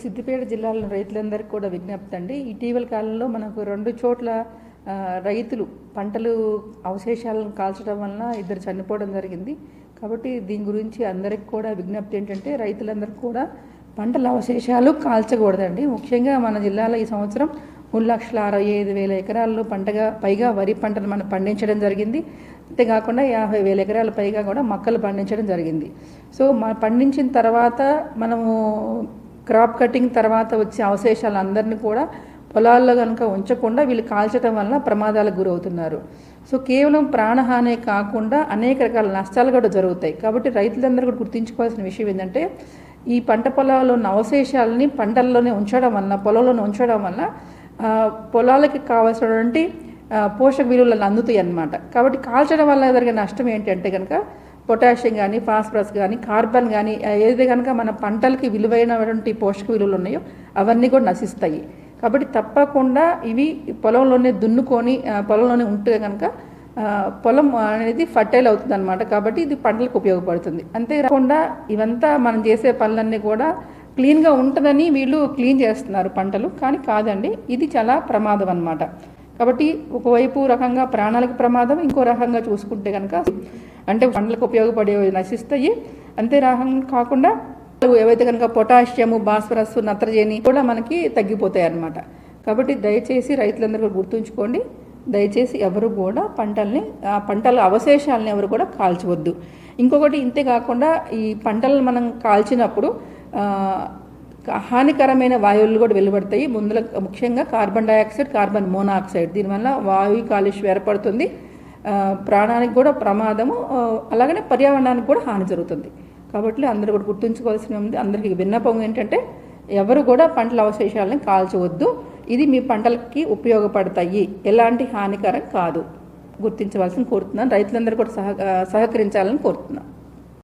సిద్దిపేట జిల్లాలో రైతులందరికీ కూడా విజ్ఞప్తి అండి. ఇటీవల కాలంలో మనకు 2 చోట్ల రైతులు పంటలు అవశేషాలను కాల్చడం వలన ఇద్దరు చనిపోవడం జరిగింది. కాబట్టి దీని గురించి అందరికి కూడా విజ్ఞప్తి ఏంటంటే రైతులందరికీ కూడా పంటల అవశేషాలు కాల్చకూడదండి. ముఖ్యంగా మన జిల్లాలో ఈ సంవత్సరం 3,65,000 ఎకరాల్లో పైగా వరి పంటలు మనం పండించడం జరిగింది. అంతేకాకుండా 50,000 ఎకరాల పైగా కూడా మొక్కలు పండించడం జరిగింది. సో పండించిన తర్వాత మనము క్రాప్ కటింగ్ తర్వాత వచ్చే అవశేషాలు అందరినీ కూడా పొలాల్లో కనుక ఉంచకుండా వీళ్ళు కాల్చడం వల్ల ప్రమాదాలకు గురవుతున్నారు. సో కేవలం ప్రాణహానే కాకుండా అనేక రకాల నష్టాలు కూడా జరుగుతాయి. కాబట్టి రైతులందరూ కూడా గుర్తుంచుకోవాల్సిన విషయం ఏంటంటే ఈ పంట పొలాల్లో ఉన్న అవశేషాలని పంటల్లోనే ఉంచడం వల్ల పొలంలోనే ఉంచడం వల్ల పొలాలకి కావాల్సినటువంటి పోషక విలువలను అందుతాయి అన్నమాట. కాబట్టి కాల్చడం వల్ల జరిగే నష్టం ఏంటంటే కనుక పొటాషియం కానీ ఫాస్ఫరస్ కానీ కార్బన్ కానీ ఏదైతే కనుక మన పంటలకి విలువైనటువంటి పోషక విలువలు ఉన్నాయో అవన్నీ కూడా నశిస్తాయి. కాబట్టి తప్పకుండా ఇవి పొలంలోనే దున్నుకొని పొలంలోనే ఉంటే కనుక పొలం అనేది ఫర్టైల్ అవుతుంది అనమాట. కాబట్టి ఇది పంటలకు ఉపయోగపడుతుంది. అంతేకాకుండా ఇవంతా మనం చేసే పనులన్నీ కూడా క్లీన్గా ఉంటుందని వీళ్ళు క్లీన్ చేస్తున్నారు పంటలు, కానీ కాదండి, ఇది చాలా ప్రమాదం అన్నమాట. కాబట్టి ఒకవైపు రకంగా ప్రాణాలకు ప్రమాదం, ఇంకో రకంగా చూసుకుంటే కనుక అంటే పంటలకు ఉపయోగపడేవి నశిస్తాయి. అంతే రకంగా కాకుండా ఏవైతే కనుక పొటాషియము భాస్వరస్ నత్రజని కూడా మనకి తగ్గిపోతాయి అన్నమాట. కాబట్టి దయచేసి రైతులందరూ గుర్తుంచుకోండి, దయచేసి ఎవరు కూడా పంటల అవశేషాలను ఎవరు కూడా కాల్చవద్దు. ఇంకొకటి ఇంతే కాకుండా ఈ పంటలను మనం కాల్చినప్పుడు హానికరమైన వాయువులు కూడా వెలువడతాయి. ముఖ్యంగా కార్బన్ డైఆక్సైడ్, కార్బన్ మోనాక్సైడ్, దీనివల్ల వాయు కాలుష్యం ఏర్పడుతుంది. ప్రాణానికి కూడా ప్రమాదము, అలాగనే పర్యావరణానికి కూడా హాని జరుగుతుంది. కాబట్టి అందరూ కూడా గుర్తుంచుకోవాల్సిన ఉంది. అందరికీ విన్నపం ఏంటంటే ఎవరు కూడా పంటల అవశేషాలను కాల్చవద్దు. ఇది మీ పంటలకి ఉపయోగపడతాయి, ఎలాంటి హానికరం కాదు. గుర్తించవలసిన కోరుతున్నాను. రైతులందరూ కూడా సహకరించాలని కోరుతున్నాను.